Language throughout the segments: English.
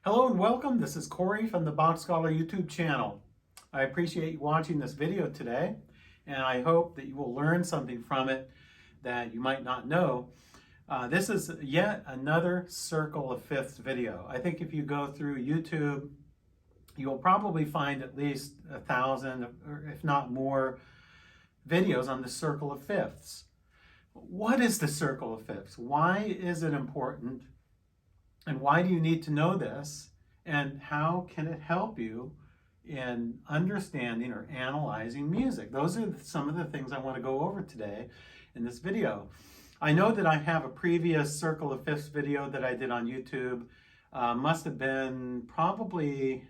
Hello and welcome. This is Corey from the BachScholar YouTube channel. I appreciate you watching this video today, and I hope that you will learn something from it that you might not know. This is yet another Circle of Fifths video. I think if you go through YouTube, you'll probably find at least 1,000, or if not more, videos on the Circle of Fifths. What is the Circle of Fifths? Why is it important? And why do you need to know this? And how can it help you in understanding or analyzing music? Those are some of the things I want to go over today in this video. I know that I have a previous Circle of Fifths video that I did on YouTube. Must have been probably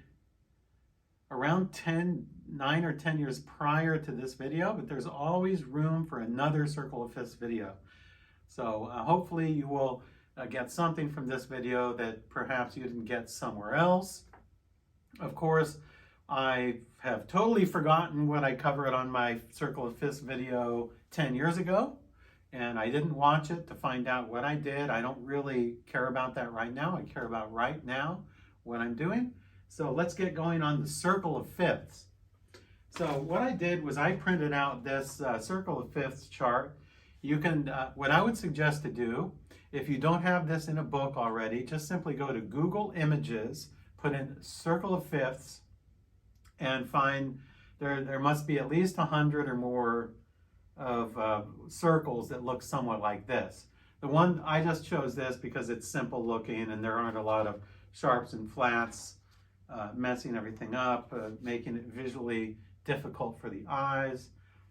around 9 or 10 years prior to this video, but there's always room for another Circle of Fifths video. So hopefully you will get something from this video that perhaps you didn't get somewhere else. Of course, I have totally forgotten what I covered on my Circle of Fifths video 10 years ago, and I didn't watch it to find out what I did. I don't really care about that right now. I care about right now what I'm doing. So let's get going on the Circle of Fifths. So what I did was I printed out this Circle of Fifths chart. You can, what I would suggest to do, if you don't have this in a book already, just simply go to Google Images, put in Circle of Fifths, and find there must be at least 100 or more of circles that look somewhat like this. The one, I just chose this because it's simple looking and there aren't a lot of sharps and flats messing everything up, making it visually difficult for the eyes.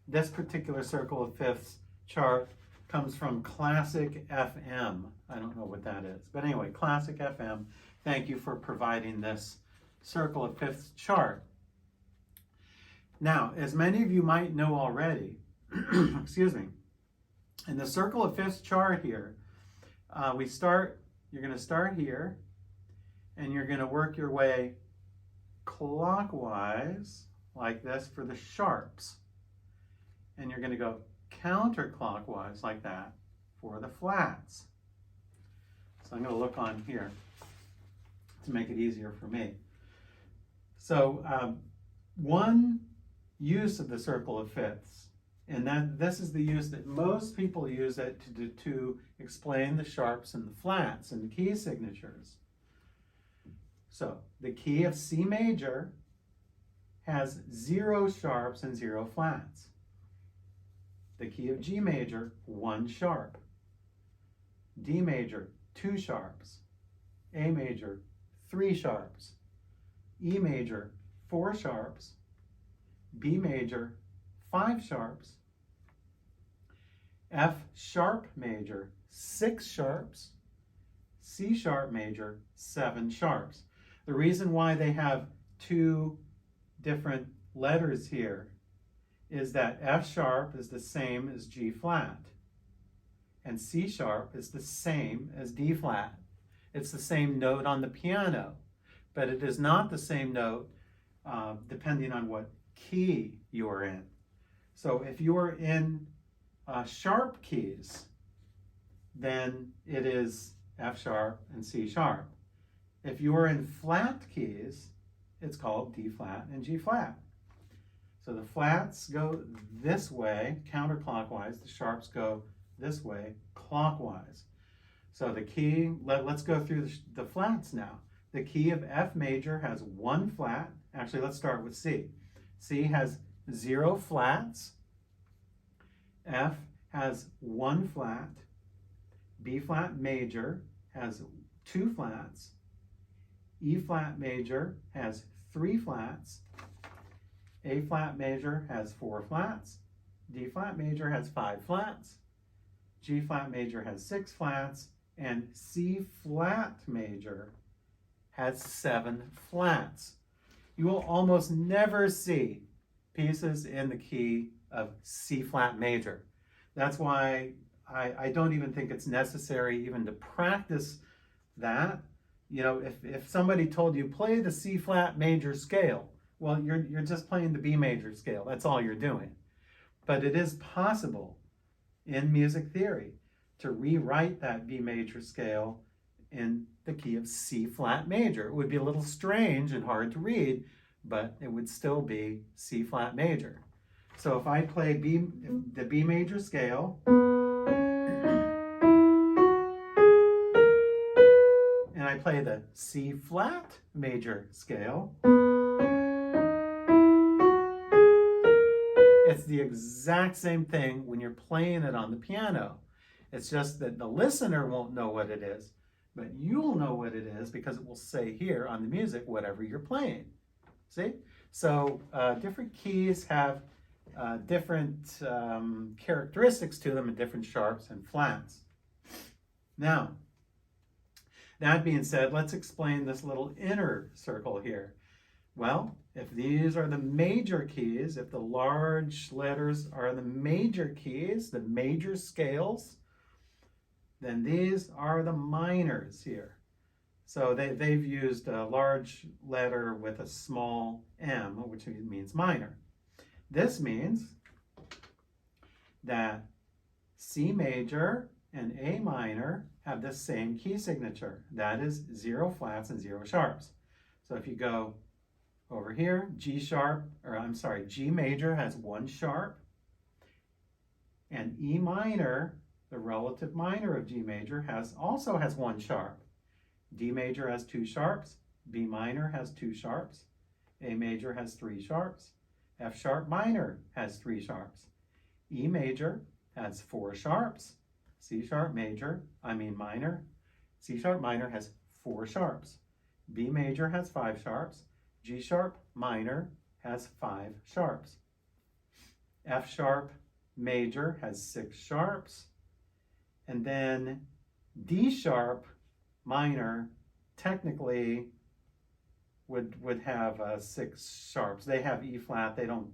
This particular Circle of Fifths chart comes from Classic FM. I don't know what that is, but anyway, Classic FM. Thank you for providing this Circle of Fifths chart. Now, as many of you might know already, excuse me, in the Circle of Fifths chart here, you're going to start here, and you're going to work your way clockwise like this for the sharps, and you're going to go counterclockwise like that for the flats. So I'm going to look on here to make it easier for me. So one use of the Circle of Fifths, and this is the use that most people use it to explain the sharps and the flats and the key signatures. So the key of C major has 0 sharps and 0 flats. The key of G major, 1 sharp. D major, 2 sharps. A major, 3 sharps. E major, 4 sharps. B major, 5 sharps. F sharp major, 6 sharps. C sharp major, 7 sharps. The reason why they have 2 different letters here is that F sharp is the same as G flat, and C sharp is the same as D flat. It's the same note on the piano, but it is not the same note depending on what key you are in. So if you are in sharp keys, then it is F sharp and C sharp. If you are in flat keys, it's called D flat and G flat. So the flats go this way, counterclockwise. The sharps go this way, clockwise. So the key, let's go through the flats now. The key of F major has 1 flat. Actually, let's start with C. C has 0 flats. F has 1 flat. B flat major has 2 flats. E flat major has 3 flats. A flat major has 4 flats. D flat major has 5 flats. G flat major has 6 flats. And C flat major has 7 flats. You will almost never see pieces in the key of C flat major. That's why I don't even think it's necessary even to practice that. You know, if somebody told you play the C flat major scale, well, you're just playing the B major scale. That's all you're doing. But it is possible in music theory to rewrite that B major scale in the key of C flat major. It would be a little strange and hard to read, but it would still be C flat major. So if I play the B major scale, and I play the C flat major scale, it's the exact same thing when you're playing it on the piano. It's just that the listener won't know what it is, but you'll know what it is because it will say here on the music whatever you're playing. See? So different keys have different characteristics to them and different sharps and flats. Now, that being said, let's explain this little inner circle here. Well, if these are the major keys, if the large letters are the major keys, the major scales, then these are the minors here. So they've used a large letter with a small m, which means minor. This means that C major and A minor have the same key signature. That is 0 flats and 0 sharps. So if you go over here, G major has 1 sharp, and E minor, the relative minor of G major, also has 1 sharp. D major has 2 sharps, B minor has 2 sharps, A major has 3 sharps, F sharp minor has 3 sharps, E major has 4 sharps, C sharp minor, C sharp minor has 4 sharps, B major has 5 sharps, G sharp minor has 5 sharps, F sharp major has 6 sharps, and then D sharp minor technically would have 6 sharps. They have E flat, they don't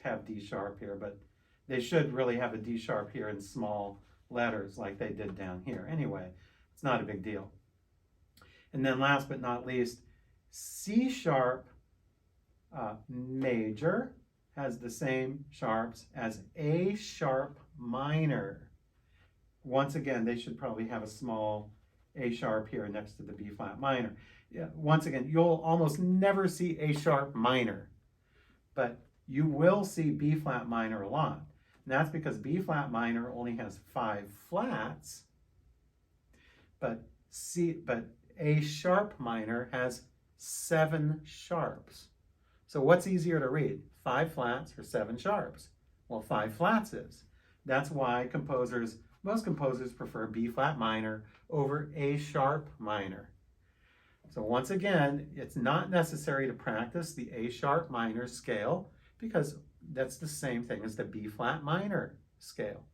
have D sharp here, but they should really have a D sharp here in small letters like they did down here. Anyway, it's not a big deal. And then last but not least, C sharp major has the same sharps as A sharp minor. Once again, they should probably have a small A sharp here next to the B flat minor. Yeah, once again, you'll almost never see A sharp minor, but you will see B flat minor a lot. And that's because B flat minor only has 5 flats, but A sharp minor has 7 sharps. So what's easier to read, 5 flats or 7 sharps? Well, 5 flats is. That's why most composers prefer B flat minor over A sharp minor. So once again, it's not necessary to practice the A sharp minor scale because that's the same thing as the B flat minor scale.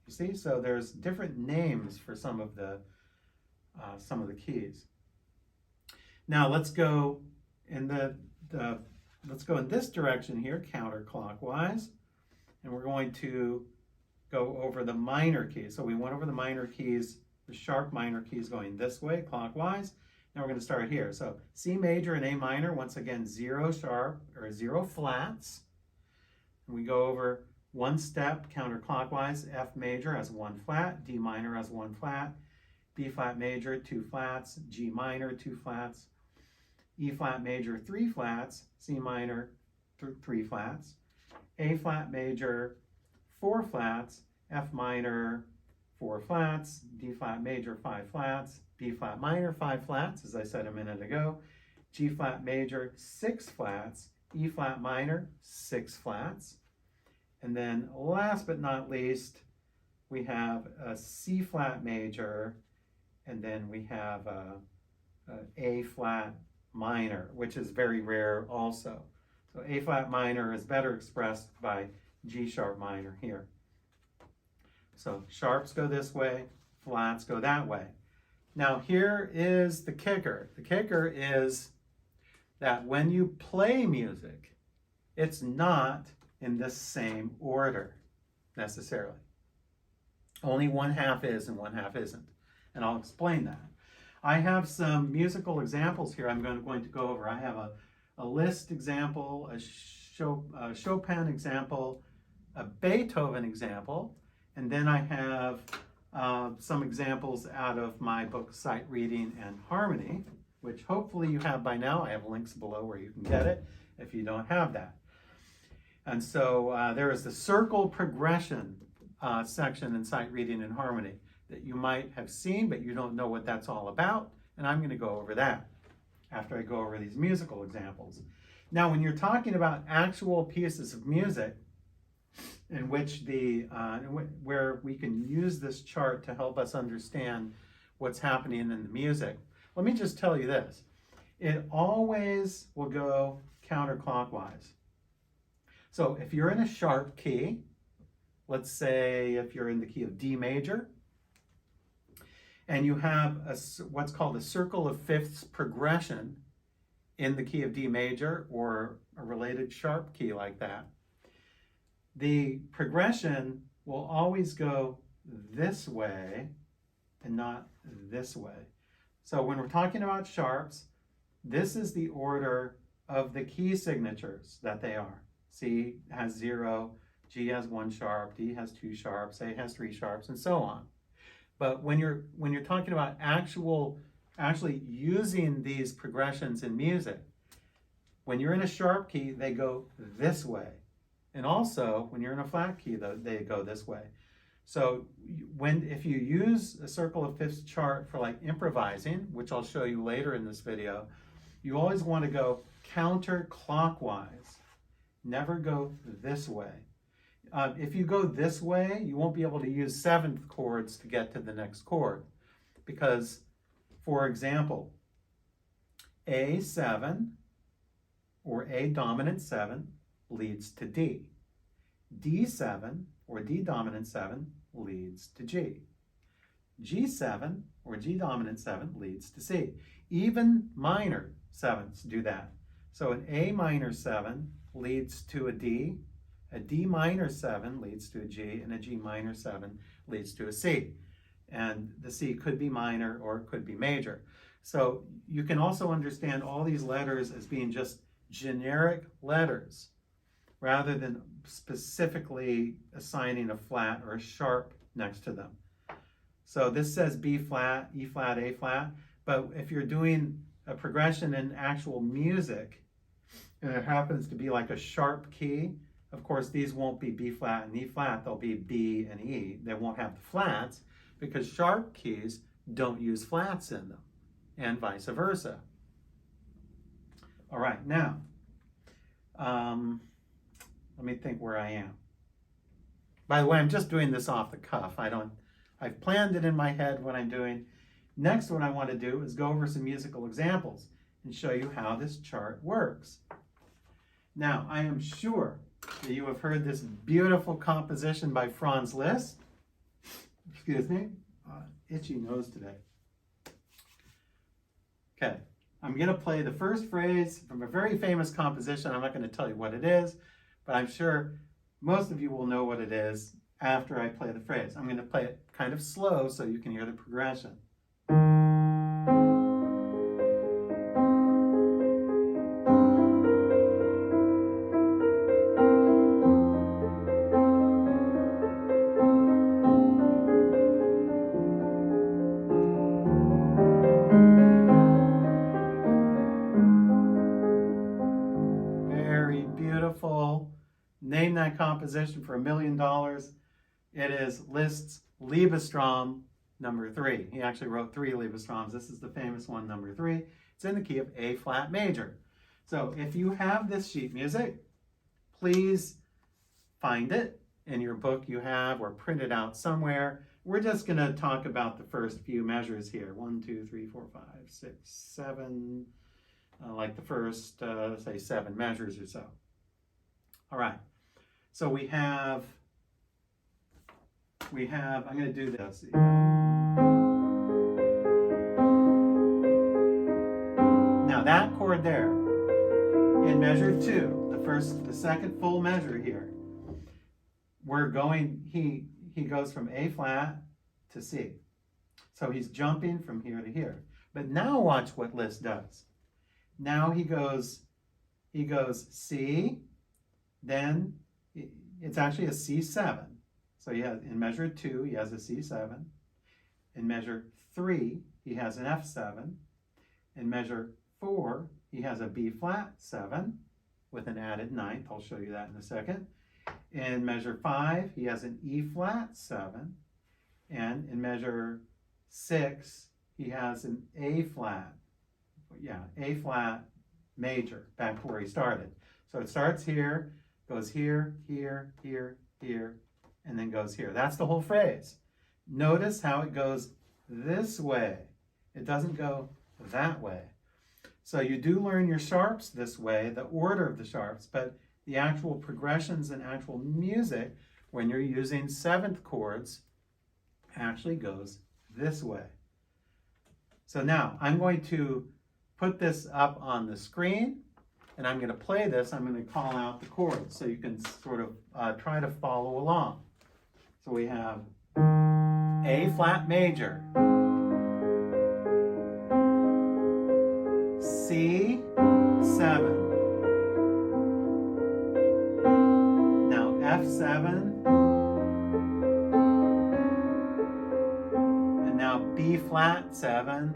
You see, so there's different names for some of the keys. Now let's go in let's go in this direction here, counterclockwise, and we're going to go over the minor keys. So we went over the minor keys, the sharp minor keys going this way, clockwise. Now we're going to start here. So C major and A minor, once again, 0 sharp or 0 flats. And we go over one step counterclockwise. F major has 1 flat, D minor has 1 flat, B flat major 2 flats, G minor 2 flats, E flat major 3 flats, C minor 3 flats, A flat major 4 flats, F minor 4 flats, D flat major 5 flats, B flat minor 5 flats, as I said a minute ago, G flat major 6 flats, E flat minor 6 flats, and then last but not least, we have a C flat major, and then we have A flat minor, which is very rare also. So A flat minor is better expressed by G sharp minor here. So sharps go this way, flats go that way. Now here is the kicker. The kicker is that when you play music, it's not in the same order necessarily. Only one half is and one half isn't. And I'll explain that. I have some musical examples here I'm going to go over. I have a Liszt example, a Chopin example, a Beethoven example, and then I have some examples out of my book, Sight Reading and Harmony, which hopefully you have by now. I have links below where you can get it if you don't have that. And so there is the circle progression section in Sight Reading and Harmony that you might have seen, but you don't know what that's all about. And I'm going to go over that after I go over these musical examples. Now, when you're talking about actual pieces of music in which where we can use this chart to help us understand what's happening in the music, let me just tell you this. It always will go counterclockwise. So if you're in a sharp key, let's say if you're in the key of D major, and you have what's called a circle of fifths progression in the key of D major or a related sharp key like that, the progression will always go this way and not this way. So when we're talking about sharps, this is the order of the key signatures that they are. C has 0, G has 1 sharp, D has 2 sharps, A has 3 sharps, and so on. But when you're talking about actually using these progressions in music, when you're in a sharp key, they go this way. And also, when you're in a flat key, they go this way. So if you use a circle of fifths chart for like improvising, which I'll show you later in this video, you always want to go counterclockwise. Never go this way. If you go this way, you won't be able to use seventh chords to get to the next chord. Because, for example, A7 or A dominant 7 leads to D. D7 or D dominant 7 leads to G. G7 or G dominant 7 leads to C. Even minor sevenths do that. So an A minor 7 leads to a D minor 7 leads to a G, and a G minor 7 leads to a C. And the C could be minor or it could be major. So you can also understand all these letters as being just generic letters rather than specifically assigning a flat or a sharp next to them. So this says B flat, E flat, A flat, but if you're doing a progression in actual music and it happens to be like a sharp key, of course these won't be B flat and E flat, they'll be B and E. They won't have the flats because sharp keys don't use flats in them, and vice versa. All right, now, let me think where I am. By the way, I'm just doing this off the cuff. I've planned it in my head what I'm doing. Next, what I want to do is go over some musical examples and show you how this chart works. Now, I am sure that you have heard this beautiful composition by Franz Liszt. Excuse me, itchy nose today. Okay, I'm going to play the first phrase from a very famous composition. I'm not going to tell you what it is, but I'm sure most of you will know what it is after I play the phrase. I'm going to play it kind of slow so you can hear the progression. Very beautiful. Name that composition for $1 million. It is Liszt's Liebestraum number 3. He actually wrote 3 Liebestroms. This is the famous one, number 3. It's in the key of A flat major. So if you have this sheet music, please find it in your book you have or print it out somewhere. We're just going to talk about the first few measures here. 1, 2, 3, 4, 5, 6, 7, like the first, say, 7 measures or so. All right. So we have, I'm going to do this. Now that chord there, in measure 2, the second full measure here, we're going, he goes from A flat to C. So he's jumping from here to here. But now watch what Liszt does. Now he goes C, then it's actually a C7. So in measure 2, he has a C7, In measure 3, he has an F7. In measure 4, he has a B flat 7 with an added ninth. I'll show you that in a second. In measure 5, he has an E flat 7. And in measure 6, he has an A flat. Yeah, A flat major, back to where he started. So it starts here, goes here, here, here, here, and then goes here. That's the whole phrase. Notice how it goes this way. It doesn't go that way. So you do learn your sharps this way, the order of the sharps, but the actual progressions and actual music, when you're using seventh chords, actually goes this way. So now I'm going to put this up on the screen, and I'm going to play this. I'm going to call out the chords so you can sort of try to follow along. So we have A flat major, C7, now F7, and now B flat 7.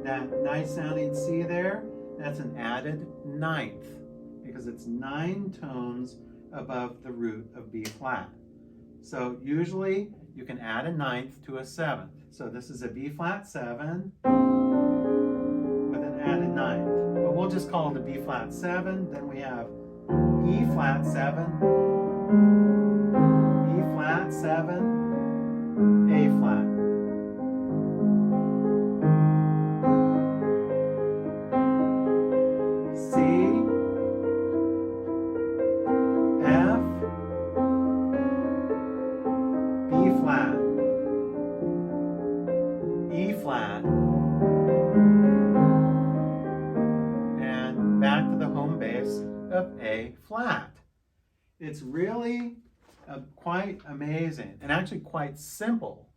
That nice sounding C there, that's an added ninth because it's 9 tones above the root of B flat. So usually you can add a ninth to a seventh. So this is a B flat 7 with an added ninth. But we'll just call it a B flat 7. Then we have E flat 7, E flat 7, A flat. E flat, and back to the home base of A flat. It's really quite amazing and actually quite simple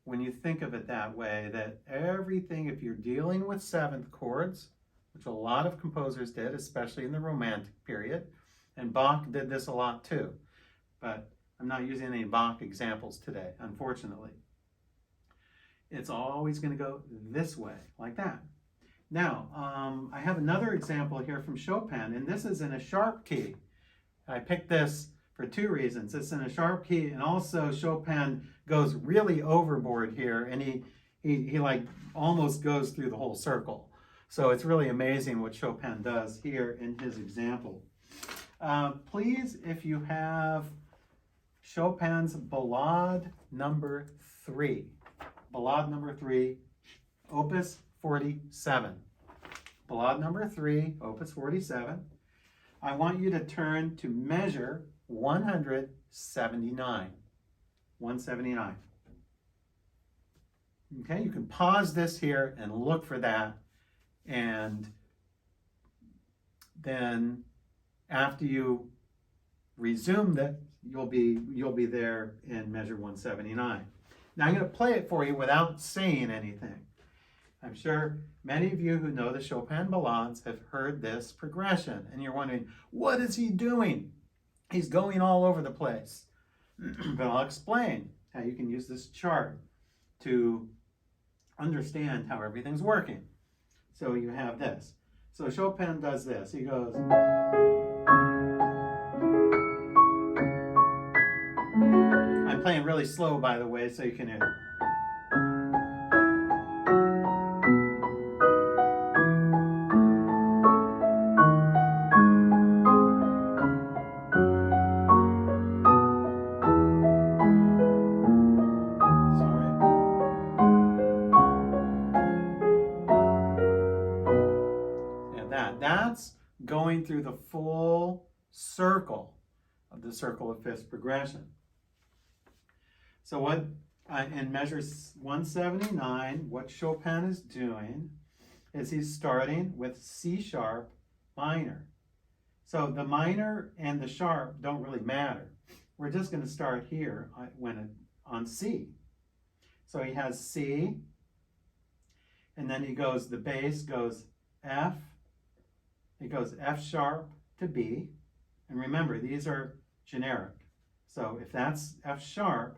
when you think of it that way, that everything, if you're dealing with seventh chords, which a lot of composers did, especially in the Romantic period, and Bach did this a lot too, but I'm not using any Bach examples today, unfortunately. It's always going to go this way, like that. Now, I have another example here from Chopin, and this is in a sharp key. I picked this for 2 reasons. It's in a sharp key, and also Chopin goes really overboard here, and he like almost goes through the whole circle. So it's really amazing what Chopin does here in his example. Please, if you have Chopin's Ballade number 3. Ballade number 3, Opus 47. Ballade number 3, Opus 47. I want you to turn to measure 179. 179. Okay, you can pause this here and look for that, and then after you resume that, you'll be there in measure 179. Now I'm going to play it for you without saying anything. I'm sure many of you who know the Chopin ballades have heard this progression, and you're wondering, what is he doing? He's going all over the place. But I'll explain how you can use this chart to understand how everything's working. So you have this. So Chopin does this. He goes... I'm playing really slow, by the way, so you can hear. That's going through the full circle of the circle of fifths progression. So what in measure 179, what Chopin is doing is he's starting with C sharp minor. So the minor and the sharp don't really matter. We're just going to start here on C. So he has C, and then he goes, the bass goes F, it goes F sharp to B, and remember, these are generic. So if that's F sharp,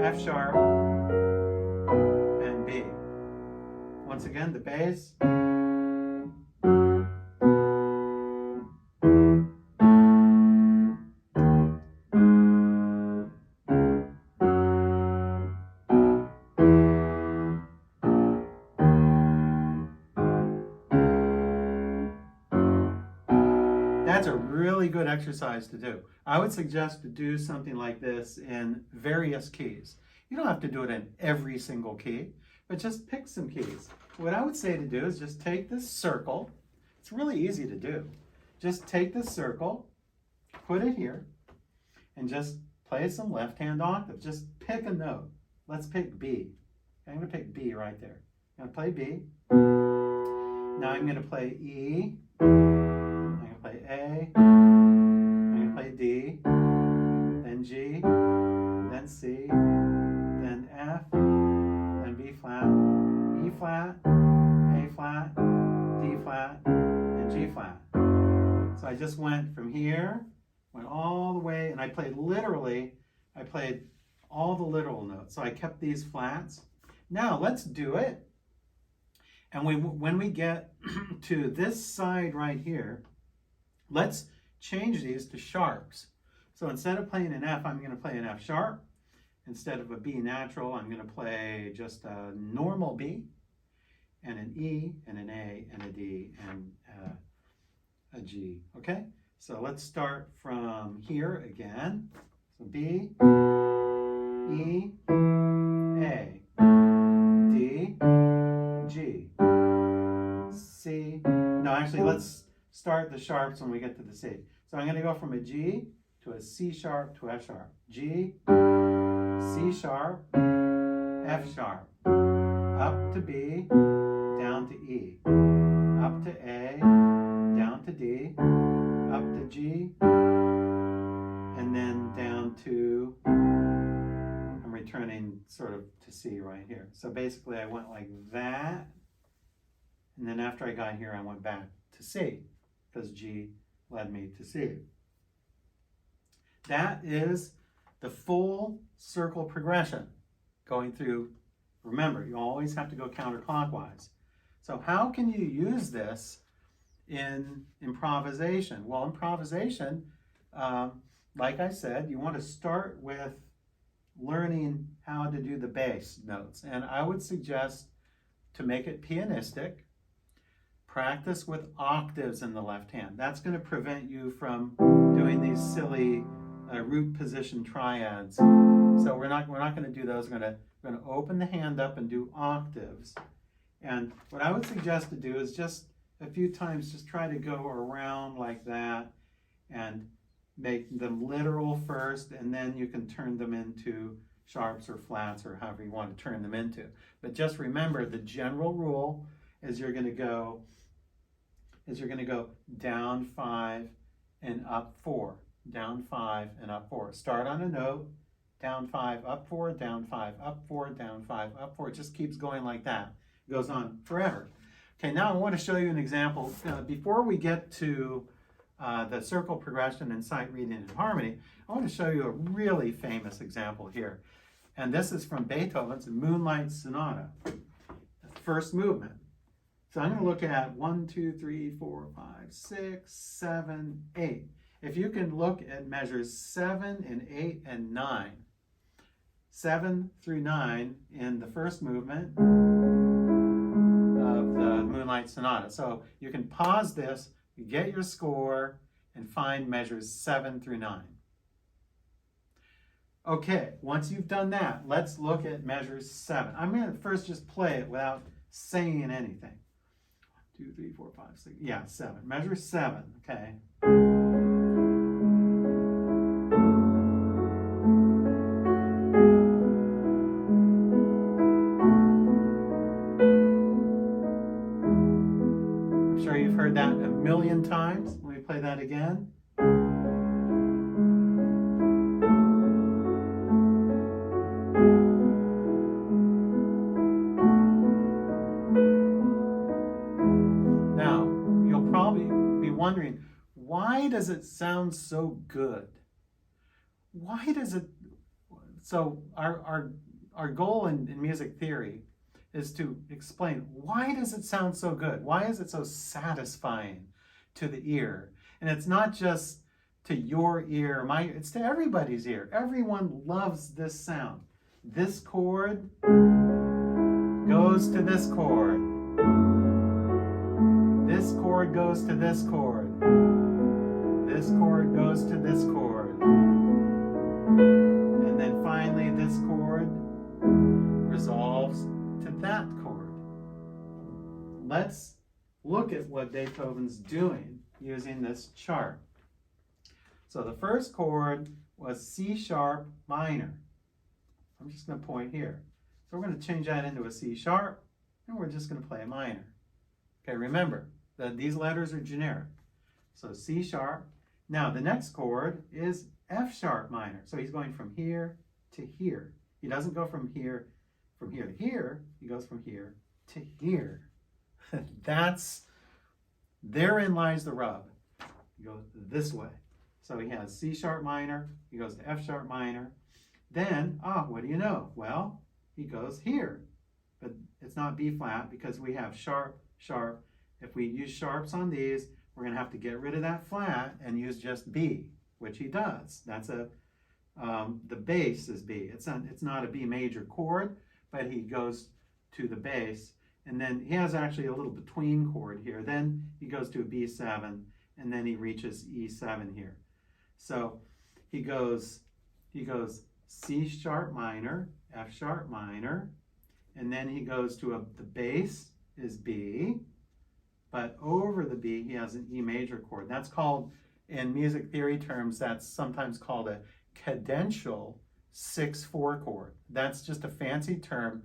F sharp, and B. Once again, the bass. That's a really good exercise to do. I would suggest to do something like this in various keys. You don't have to do it in every single key, but just pick some keys. What I would say to do is just take this circle. It's really easy to do. Just take this circle, put it here, and just play some left-hand octave. Just pick a note. Let's pick B. I'm going to pick B right there. I'm going to play B. Now I'm going to play E. I'm going to play A. I'm going to play D. Then G. Then C. Then F. Then B flat. E flat. A flat. D flat. And G flat. So I just went from here, went all the way, and I played all the literal notes. So I kept these flats. Now let's do it. And when we get to this side right here, let's change these to sharps. So instead of playing an F, I'm going to play an F sharp. Instead of a B natural, I'm going to play just a normal B, and an E, and an A, and a D, and a G. Okay? So let's start from here again. So B, E, A, D, G, C. No, actually, let's start the sharps when we get to the C. So I'm going to go from a G to a C sharp to F sharp. G, C sharp, F sharp, up to B, down to E, up to A, down to D, up to G, and then down to, I'm returning sort of to C right here. So basically I went like that, and then after I got here I went back to C, because G led me to C. That is the full circle progression going through. Remember, you always have to go counterclockwise. So how can you use this in improvisation? Well, improvisation, like I said, you want to start with learning how to do the bass notes. And I would suggest to make it pianistic, practice with octaves in the left hand. That's going to prevent you from doing these silly root position triads. So we're not going to do those. We're going to open the hand up and do octaves. And what I would suggest to do is just a few times just try to go around like that and make them literal first, and then you can turn them into sharps or flats or however you want to turn them into. But just remember, the general rule is you're going to go down 5 and up 4. Down 5 and up 4. Start on a note, down 5, up 4, down 5, up 4, down 5, up 4. It just keeps going like that. It goes on forever. Okay, now I want to show you an example. Before we get to the circle progression and sight reading and harmony, I want to show you a really famous example here. And this is from Beethoven's Moonlight Sonata, the first movement. So I'm going to look at 1, 2, 3, 4, 5, 6, 7, 8. If you can look at measures 7 and 8 and 9, 7 through 9 in the first movement of the Moonlight Sonata. So you can pause this, get your score, and find measures 7 through 9. Okay, once you've done that, let's look at measures 7. I'm going to first just play it without saying anything. 1, 2, 3, 4, 5, 6. Yeah, 7. Measure 7, okay. I'm sure you've heard that a million times. Let me play that again. Wondering, why does it sound so good? Why does it So our goal in music theory is to explain, why does it sound so good? Why is it so satisfying to the ear? And it's not just to your ear, it's to everybody's ear. Everyone loves this sound. This chord goes to this chord. This chord goes to this chord. This chord goes to this chord. And then finally this chord resolves to that chord. Let's look at what Beethoven's doing using this chart. So the first chord was C sharp minor. I'm just going to point here. So we're going to change that into a C sharp, and we're just going to play a minor. Okay, remember that these letters are generic. So C sharp. Now the next chord is F sharp minor. So he's going from here to here. He doesn't go from here to here. He goes from here to here. Therein lies the rub. He goes this way. So he has C sharp minor, he goes to F sharp minor. Then, what do you know? Well, he goes here. But it's not B flat because we have sharp, sharp. If we use sharps on these, we're going to have to get rid of that flat and use just B, which he does. That's the bass is B. It's not a B major chord, but he goes to the bass. And then he has actually a little between chord here. Then he goes to a B7, and then he reaches E7 here. So he goes C sharp minor, F sharp minor, and then he goes to the bass is B, but over the B he has an E major chord. That's called, in music theory terms, that's sometimes called a cadential 6/4 chord. That's just a fancy term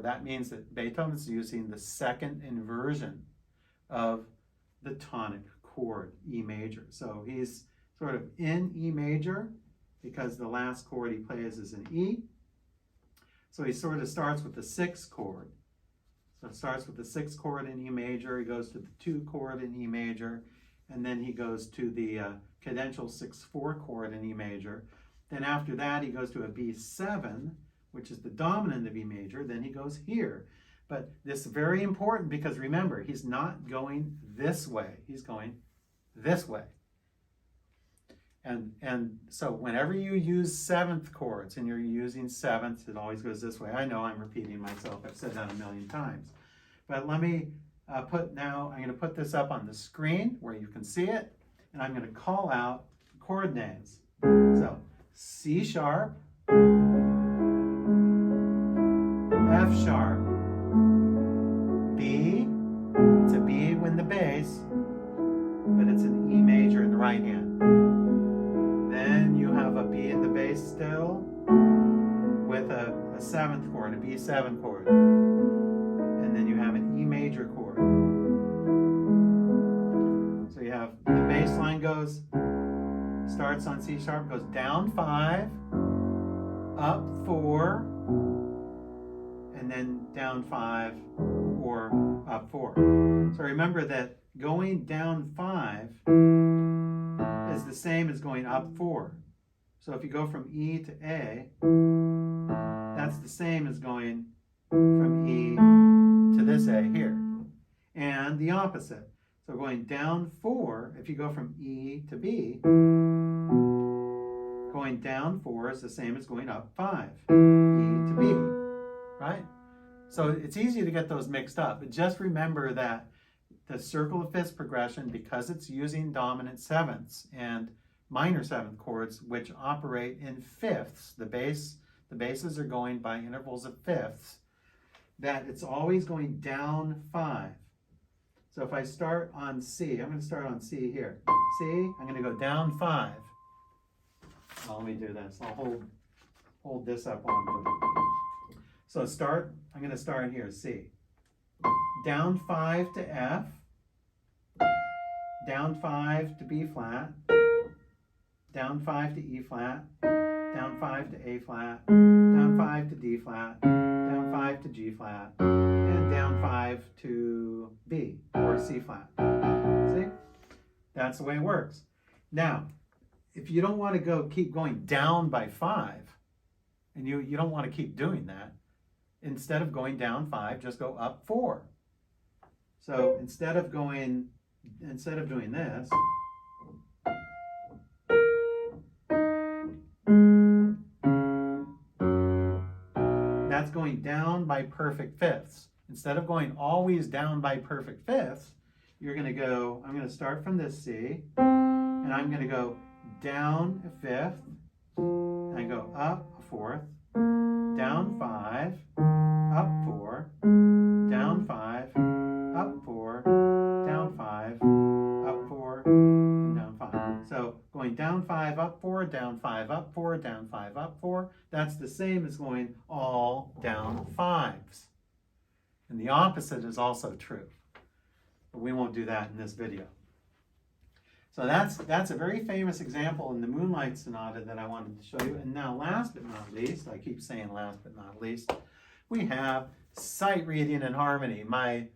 that means that Beethoven is using the second inversion of the tonic chord, E major. So he's sort of in E major because the last chord he plays is an E. So he sort of starts with the 6th chord. So it starts with the 6th chord in E major, he goes to the 2 chord in E major, and then he goes to the cadential 6/4 chord in E major. Then after that he goes to a B7, which is the dominant of E major, then he goes here. But this is very important because remember, he's not going this way, he's going this way. And so whenever you use 7th chords and you're using 7th, it always goes this way. I know I'm repeating myself, I've said that a million times. But let me I'm going to put this up on the screen where you can see it, and I'm going to call out chord names. So C sharp, F sharp, B, it's a B in the bass, but it's an E major in the right hand. Then you have a B in the bass still, with a 7th chord, a B7 chord. And then you have an E major chord. So you have the bass line starts on C sharp, goes down 5, up 4, and then down 5 or up 4. So remember that going down 5 is the same as going up 4. So if you go from E to A, that's the same as going from E to this A here. And the opposite. So going down 4, if you go from E to B, going down 4 is the same as going up 5, E to B, right? So it's easy to get those mixed up, but just remember that the circle of fifths progression, because it's using dominant 7ths and minor 7th chords, which operate in fifths, the basses are going by intervals of fifths, that it's always going down 5. So if I start on C, I'm going to start on C here. C, I'm going to go down 5. Well, let me do this. I'll hold this up while I'm doing it. So I'm going to start here, C. Down 5 to F. Down 5 to B flat. Down 5 to E flat. Down 5 to A flat. Down 5 to D flat. Down 5 to G flat. And down 5 to B or C flat. See? That's the way it works. Now, if you don't want to keep going down by 5, And you don't want to keep doing that. Instead of going down 5, just go up 4. So instead of doing this, that's going down by perfect fifths. Instead of going always down by perfect fifths, you're going to go, I'm going to start from this C, and I'm going to go down a fifth, and I go up a fourth, down 5, up 4, down 5, up 4, down 5, up 4, and down 5. So going down 5, up 4, down 5, up 4, down 5, up 4, that's the same as going all down 5s. And the opposite is also true. But we won't do that in this video. So that's a very famous example in the Moonlight Sonata that I wanted to show you. And now last but not least, I keep saying last but not least, we have Sight Reading and Harmony, my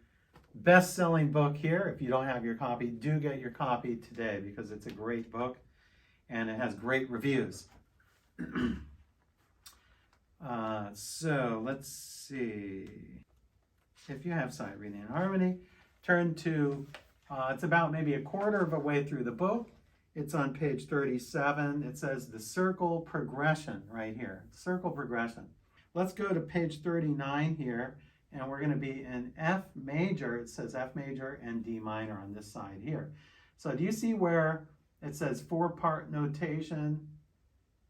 best-selling book here. If you don't have your copy, do get your copy today because it's a great book and it has great reviews. So let's see. If you have Sight Reading and Harmony, turn to, it's about maybe a quarter of a way through the book. It's on page 37. It says the circle progression right here, circle progression. Let's go to page 39 here, and we're going to be in F major. It says F major and D minor on this side here. So do you see where it says 4-part notation,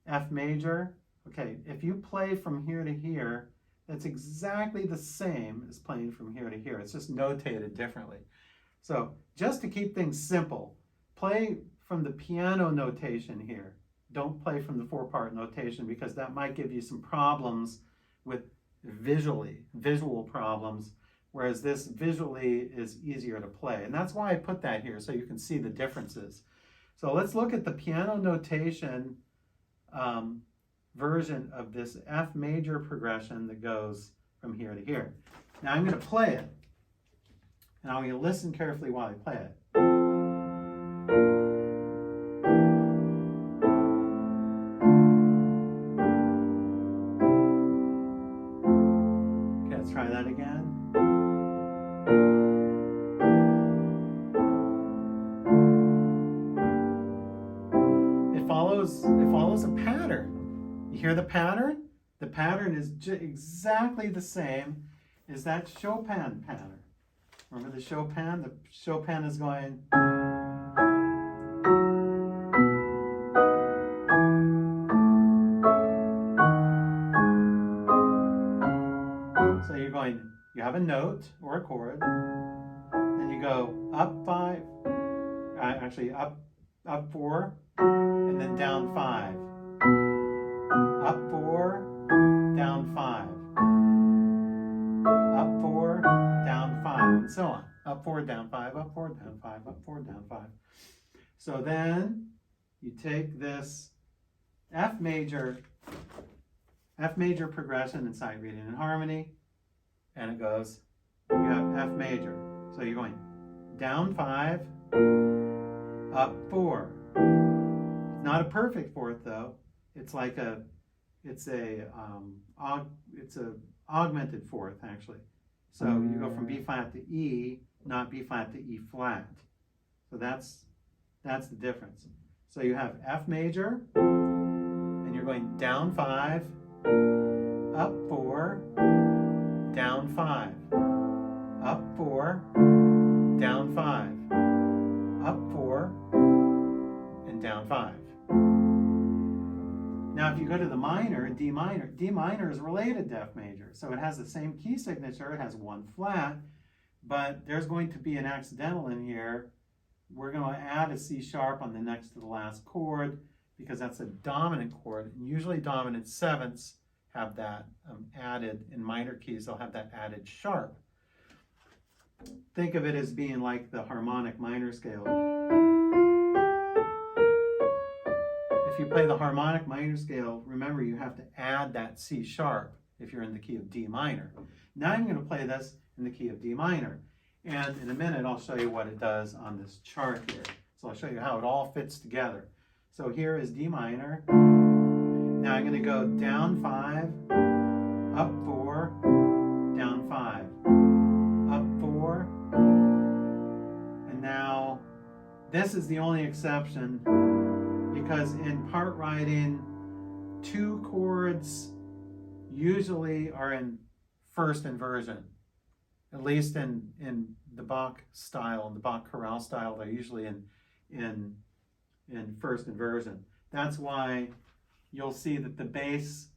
F major? Okay, if you play from here to here, that's exactly the same as playing from here to here. It's just notated differently. So just to keep things simple, play from the piano notation here. Don't play from the 4-part notation because that might give you some problems with visual problems, whereas this visually is easier to play. And that's why I put that here, so you can see the differences. So let's look at the piano notation version of this F major progression that goes from here to here. Now I'm going to play it, and I'm going to listen carefully while I play it. Okay, let's try that again. It follows a pattern. You hear the pattern? The pattern is exactly the same as that Chopin pattern. Remember the Chopin? The Chopin is going. So you're going, you have a note or a chord, then you go up 5, actually up 4, and then down 5. Up 4, down 5. Up 4, down 5, and so on. Up 4, down 5, up 4, down 5, up 4, down 5. So then you take this F major progression in Sight Reading and Harmony, and it goes, you have F major. So you're going down 5, up 4. It's not a perfect fourth though. It's like it's a augmented fourth actually. So you go from B flat to E, not B flat to E flat. So that's the difference. So you have F major, and you're going down 5, up 4, down 5, up 4, down 5, up 4, and down 5. Now, if you go to the minor, D minor is related to F major. So it has the same key signature. It has 1 flat, but there's going to be an accidental in here. We're going to add a C sharp on the next to the last chord because that's a dominant chord. And usually dominant sevenths have that added in minor keys. They'll have that added sharp. Think of it as being like the harmonic minor scale. If you play the harmonic minor scale, remember you have to add that C sharp if you're in the key of D minor. Now I'm going to play this in the key of D minor. And in a minute, I'll show you what it does on this chart here. So I'll show you how it all fits together. So here is D minor. Now I'm going to go down 5, up 4, down 5, up 4, and now this is the only exception because in part writing, 2 chords usually are in first inversion. At least in the Bach style, in the Bach chorale style, they're usually in first inversion. That's why you'll see that the bass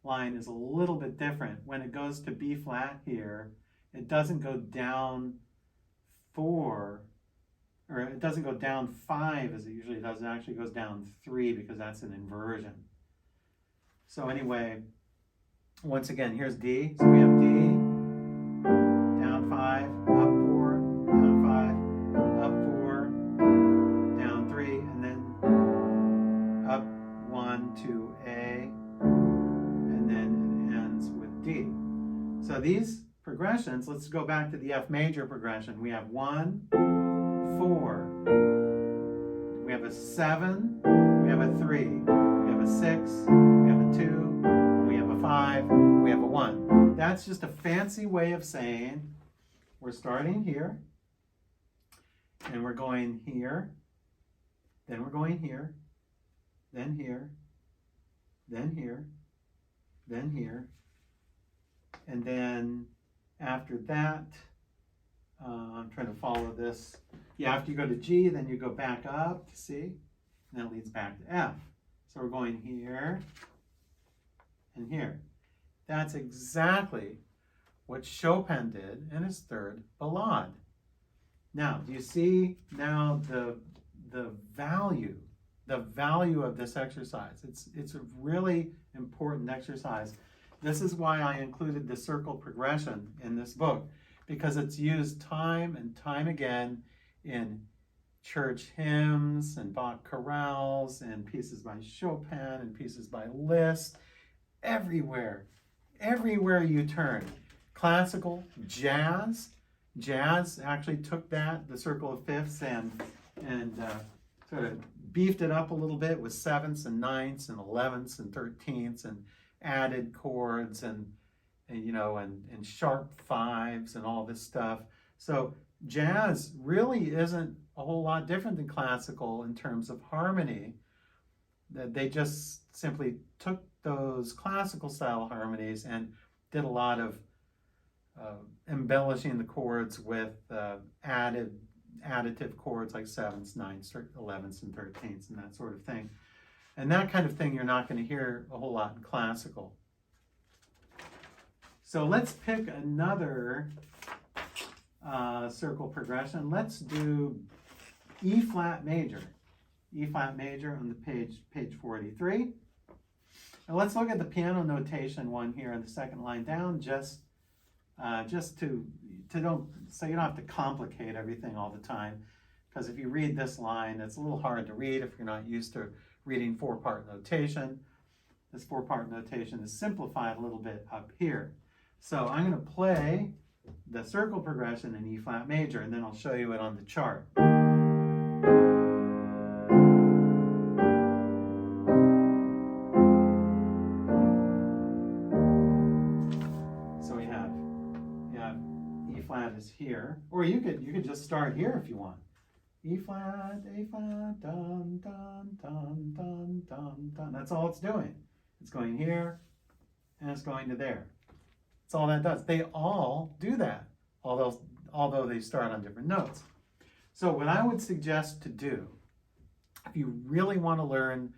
line is a little bit different. When it goes to B flat here, it doesn't go down 4, or it doesn't go down 5 as it usually does. It actually goes down 3 because that's an inversion. So anyway, once again, here's D. So we have D, down 5, up 4, down 5, up 4, down 3, and then up 1 to A, and then it ends with D. So these progressions, let's go back to the F major progression. We have 1, 4, we have a 7, we have a 3, we have a 6, we have a 2, we have a 5, we have a 1. That's just a fancy way of saying we're starting here, and we're going here, then we're going here, then here, then here, then here, and then after that, I'm trying to follow this. Yeah, after you go to G, then you go back up to C, and that leads back to F. So we're going here and here. That's exactly what Chopin did in his third ballade. Now, do you see now the value of this exercise? It's a really important exercise. This is why I included the circle progression in this book, because it's used time and time again in church hymns and Bach chorales and pieces by Chopin and pieces by Liszt. Everywhere you turn. Classical, jazz actually took that, the circle of fifths, and sort of beefed it up a little bit with sevenths and ninths and 11ths and 13ths and added chords and sharp fives and all this stuff. So jazz really isn't a whole lot different than classical in terms of harmony. That they just simply took those classical style harmonies and did a lot of embellishing the chords with additive chords like sevenths, ninths, 11ths, and 13ths, and that sort of thing. And that kind of thing you're not going to hear a whole lot in classical. So let's pick another circle progression. Let's do E flat major. E flat major on the page 483. Now let's look at the piano notation one here on the second line down, just to don't, so you don't have to complicate everything all the time, because if you read this line, it's a little hard to read if you're not used to reading 4-part notation. This 4-part notation is simplified a little bit up here. So I'm going to play the circle progression in E flat major, and then I'll show you it on the chart. So we have E flat is here, or you could just start here if you want. E flat, A flat, dun dun dun dun dun dun. That's all it's doing. It's going here, and it's going to there. That's all that does. They all do that, although they start on different notes. So what I would suggest to do, if you really want to learn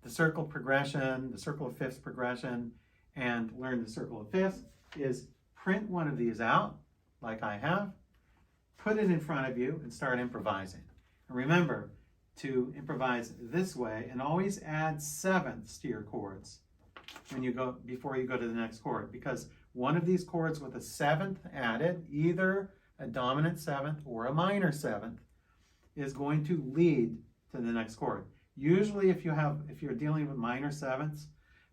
the circle progression, the circle of fifths progression, and learn the circle of fifths, is print one of these out, like I have, put it in front of you, and start improvising. And remember to improvise this way, and always add sevenths to your chords before you go to the next chord, because one of these chords with a seventh added, either a dominant seventh or a minor seventh, is going to lead to the next chord. Usually if you're dealing with minor sevenths,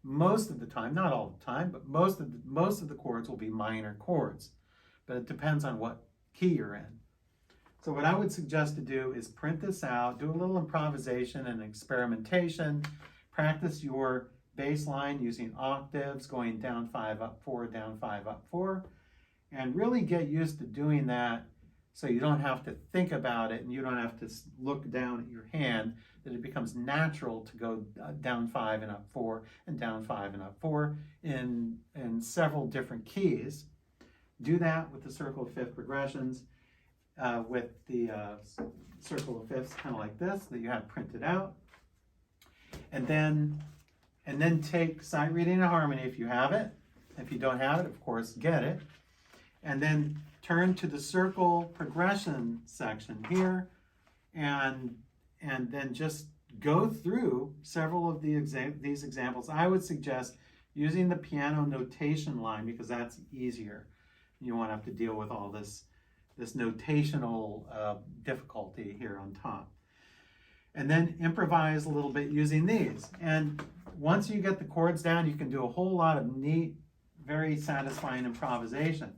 most of the time, not all the time, but most of the chords will be minor chords. But it depends on what key you're in. So what I would suggest to do is print this out, do a little improvisation and experimentation, practice your bass line using octaves, going down 5, up 4, down 5, up 4, and really get used to doing that so you don't have to think about it and you don't have to look down at your hand, that it becomes natural to go down 5 and up 4 and down 5 and up 4 in several different keys. Do that with the circle of fifth progressions, with the circle of fifths kind of like this that you have printed out. And then take sight reading and harmony if you have it. If you don't have it, of course, get it. And then turn to the circle progression section here, and then just go through several of these examples. I would suggest using the piano notation line because that's easier. You won't have to deal with all this notational difficulty here on top. And then improvise a little bit using these. And once you get the chords down, you can do a whole lot of neat, very satisfying improvisation.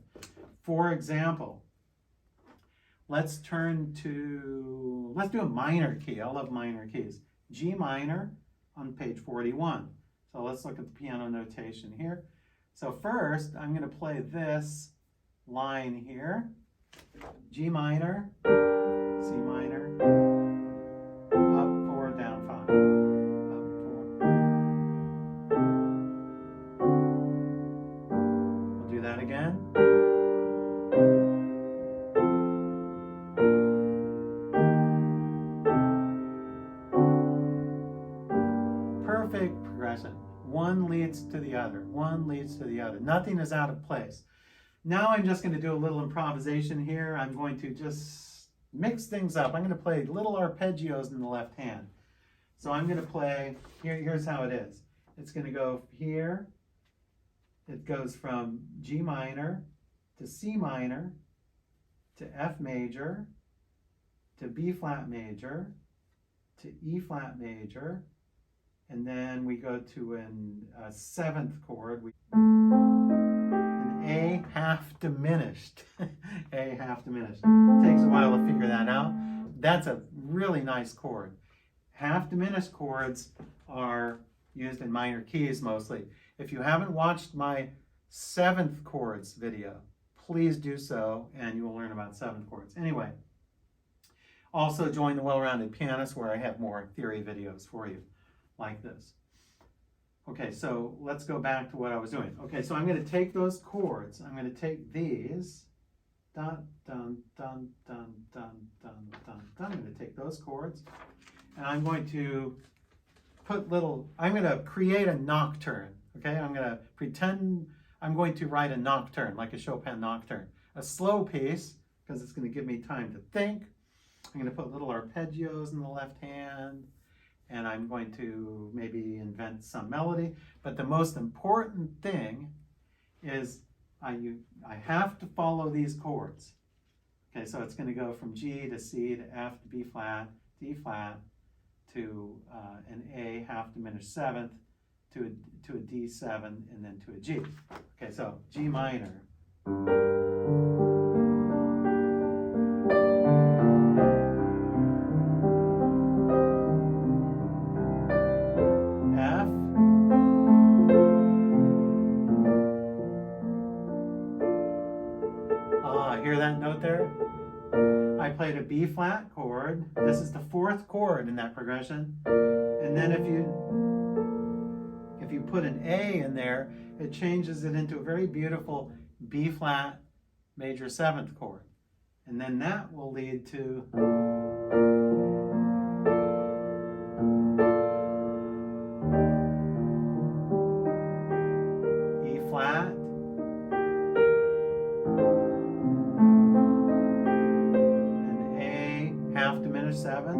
For example, let's do a minor key. I love minor keys. G minor on page 41. So let's look at the piano notation here. So first, I'm going to play this line here. G minor, C minor, up 4, down 5, up 4. We'll do that again. Perfect progression. One leads to the other. One leads to the other. Nothing is out of place. Now I'm just going to do a little improvisation here. I'm going to just mix things up. I'm going to play little arpeggios in the left hand. So I'm going to play, here's how it is. It's going to go here. It goes from G minor to C minor to F major to B flat major to E flat major. And then we go to a seventh chord. A half diminished. A half diminished. Takes a while to figure that out. That's a really nice chord. Half diminished chords are used in minor keys mostly. If you haven't watched my seventh chords video, please do so and you will learn about seventh chords. Anyway, also join the Well-Rounded Pianist where I have more theory videos for you like this. Okay, so let's go back to what I was doing. Okay, so I'm going to take those chords. I'm going to take these. Dun, dun, dun, dun, dun, dun, dun, dun. I'm going to take those chords. And I'm going to I'm going to create a nocturne. Okay, I'm going to pretend I'm going to write a nocturne, like a Chopin nocturne. A slow piece, because it's going to give me time to think. I'm going to put little arpeggios in the left hand. And I'm going to maybe invent some melody. But the most important thing is I have to follow these chords. Okay, so it's going to go from G to C to F to B flat, to E flat, to an A half diminished seventh, to a D7, and then to a G. Okay, so G minor. Hear that note there? I played a B flat chord. This is the fourth chord in that progression. And then if you put an A in there, it changes it into a very beautiful B flat major seventh chord. And then that will lead to E flat, half diminished seventh,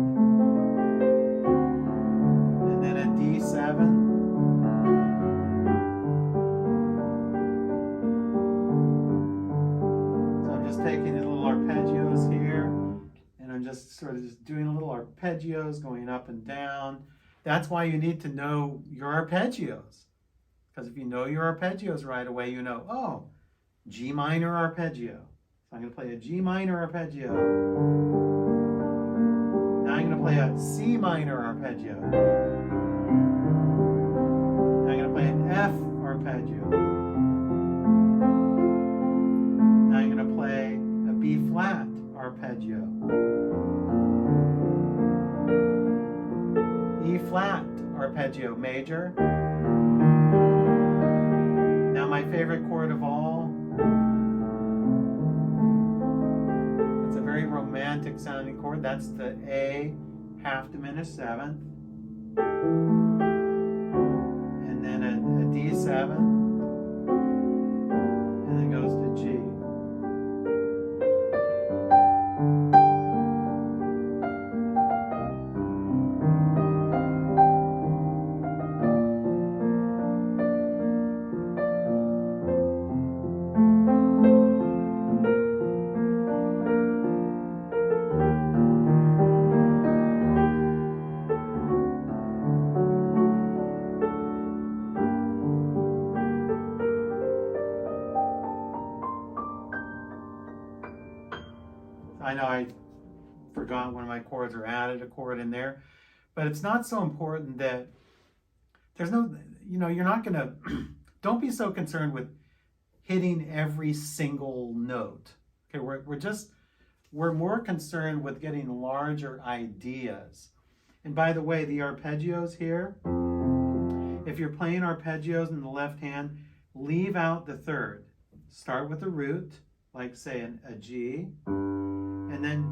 and then a D7, so I'm just taking the little arpeggios here, and I'm just sort of just doing little arpeggios going up and down. That's why you need to know your arpeggios, because if you know your arpeggios right away, you know, oh, G minor arpeggio. So I'm going to play a G minor arpeggio. Now I'm going to play a C minor arpeggio. Now I'm going arpeggio. Now I'm going to play a B flat arpeggio. E flat arpeggio major. Now my favorite chord of all. It's a very romantic sounding chord. That's the A half diminished seventh. And then a D7. And then goes to G. I know I forgot one of my chords or added a chord in there, but it's not so important that there's no, you're not going to, don't be so concerned with hitting every single note. Okay, we're more concerned with getting larger ideas. And by the way, the arpeggios here, if you're playing arpeggios in the left hand, leave out the third. Start with a root, like say a G, and then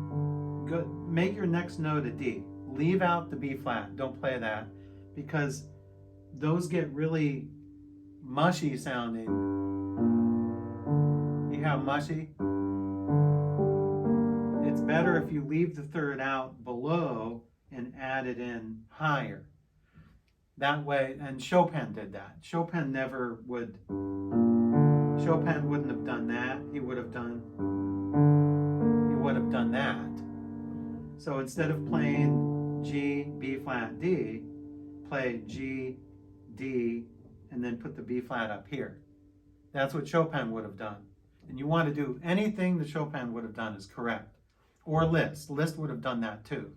go make your next note a D. Leave out the B flat. Don't play that, because those get really mushy sounding. You have mushy? It's better if you leave the third out below and add it in higher. That way, and Chopin did that. Chopin wouldn't have done that. He would have done that. So instead of playing G, B flat, D, play G, D, and then put the B flat up here. That's what Chopin would have done. And you want to do anything that Chopin would have done is correct. Or Liszt. Liszt would have done that too.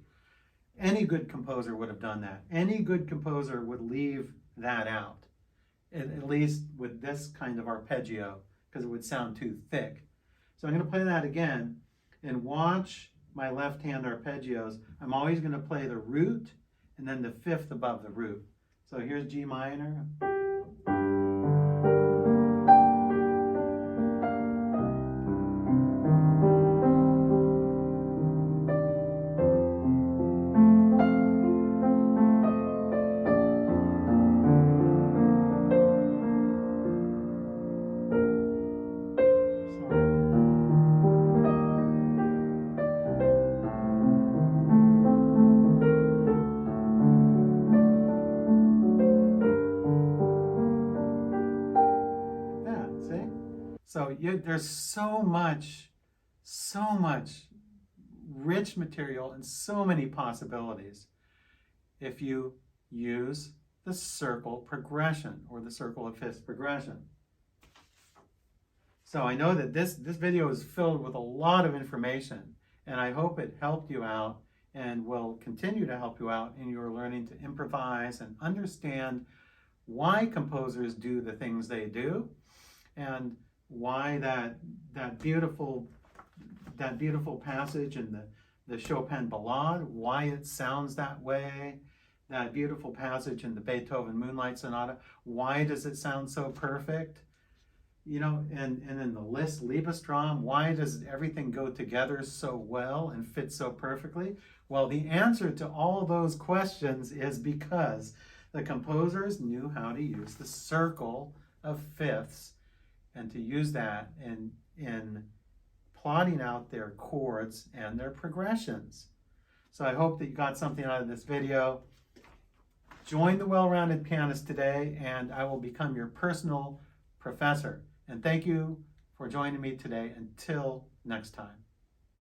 Any good composer would have done that. Any good composer would leave that out, at least with this kind of arpeggio, because it would sound too thick. So I'm going to play that again, and watch my left hand arpeggios. I'm always going to play the root and then the fifth above the root. So here's G minor. So there's so much rich material and so many possibilities if you use the circle progression or the circle of fifths progression. So I know that this video is filled with a lot of information, and I hope it helped you out and will continue to help you out in your learning to improvise and understand why composers do the things they do, and why that beautiful passage in the Chopin Ballade, why it sounds that way, that beautiful passage in the Beethoven Moonlight Sonata, why does it sound so perfect? And in the Liszt Liebesdrama, why does everything go together so well and fit so perfectly? Well, the answer to all those questions is because the composers knew how to use the circle of fifths and to use that in plotting out their chords and their progressions. So I hope that you got something out of this video. Join the Well-Rounded Pianist today, and I will become your personal professor. And thank you for joining me today. Until next time.